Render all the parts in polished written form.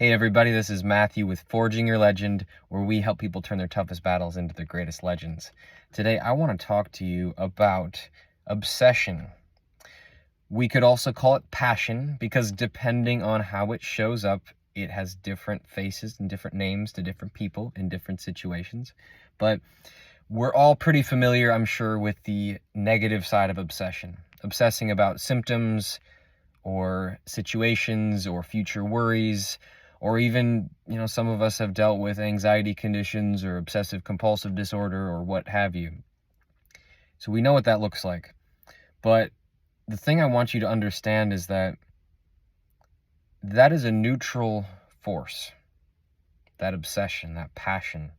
Hey everybody, this is Matthew with Forging Your Legend, where we help people turn their toughest battles into their greatest legends. Today I want to talk to you about obsession. We could also call it passion, because depending on how it shows up, it has different faces and different names to different people in different situations. But we're all pretty familiar, I'm sure, with the negative side of obsession. Obsessing about symptoms or situations or future worries, or even, some of us have dealt with anxiety conditions or obsessive compulsive disorder or what have you. So we know what that looks like. But the thing I want you to understand is that is a neutral force, that obsession, that passion.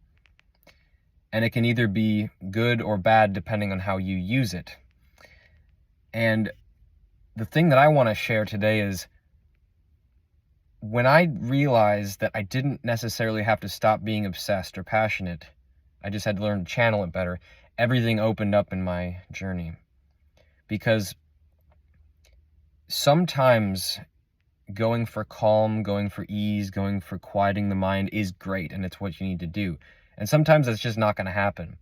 And it can either be good or bad depending on how you use it. And the thing that I want to share today is when I realized that I didn't necessarily have to stop being obsessed or passionate, I just had to learn to channel it better, everything opened up in my journey. Because sometimes going for calm, going for ease, going for quieting the mind is great, and it's what you need to do. And sometimes that's just not going to happen.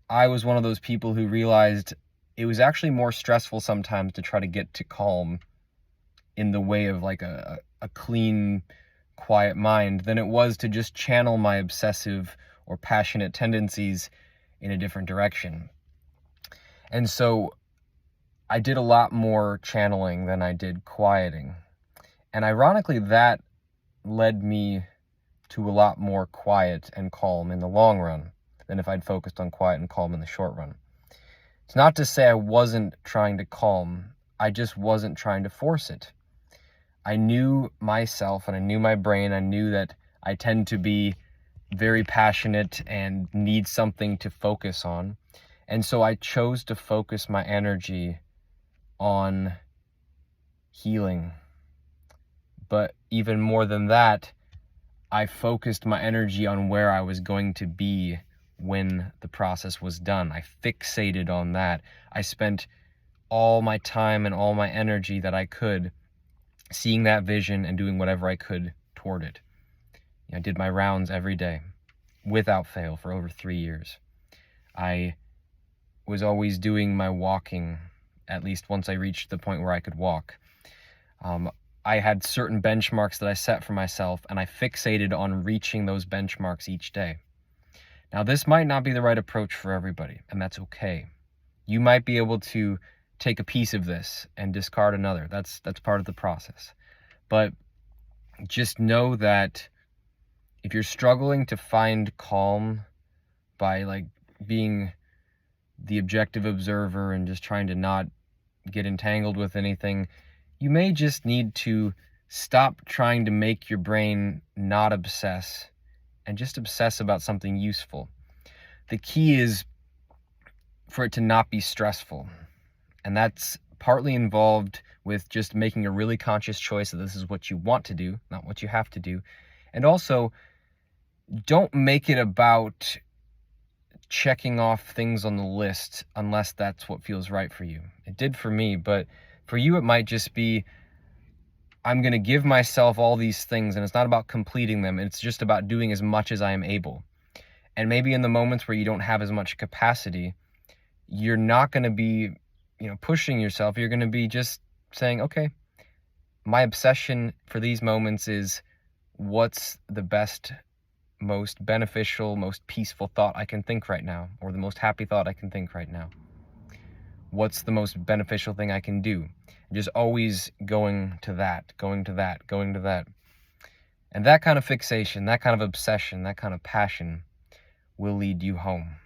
I was one of those people who realized it was actually more stressful sometimes to try to get to calm in the way of like a clean, quiet mind than it was to just channel my obsessive or passionate tendencies in a different direction. And so I did a lot more channeling than I did quieting. And ironically, that led me to a lot more quiet and calm in the long run than if I'd focused on quiet and calm in the short run. It's not to say I wasn't trying to calm, I just wasn't trying to force it. I knew myself and I knew my brain. I knew that I tend to be very passionate and need something to focus on. And so I chose to focus my energy on healing. But even more than that, I focused my energy on where I was going to be when the process was done. I fixated on that. I spent all my time and all my energy that I could seeing that vision and doing whatever I could toward it. I did my rounds every day without fail for over 3 years. I was always doing my walking, at least once I reached the point where I could walk. I had certain benchmarks that I set for myself, and I fixated on reaching those benchmarks each day. Now, this might not be the right approach for everybody, and that's okay. You might be able to take a piece of this and discard another. That's part of the process. But just know that if you're struggling to find calm by being the objective observer and just trying to not get entangled with anything, you may just need to stop trying to make your brain not obsess and just obsess about something useful. The key is for it to not be stressful. And that's partly involved with just making a really conscious choice that this is what you want to do, not what you have to do. And also, don't make it about checking off things on the list unless that's what feels right for you. It did for me, but for you it might just be, I'm going to give myself all these things, and it's not about completing them. It's just about doing as much as I am able. And maybe in the moments where you don't have as much capacity, you're not going to be pushing yourself. You're going to be just saying, okay, my obsession for these moments is what's the best, most beneficial, most peaceful thought I can think right now, or the most happy thought I can think right now. What's the most beneficial thing I can do? Just always going to that. And that kind of fixation, that kind of obsession, that kind of passion will lead you home.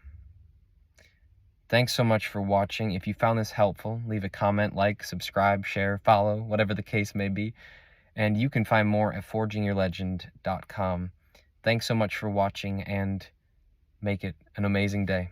Thanks so much for watching. If you found this helpful, leave a comment, like, subscribe, share, follow, whatever the case may be. And you can find more at forgingyourlegend.com. Thanks so much for watching, and make it an amazing day.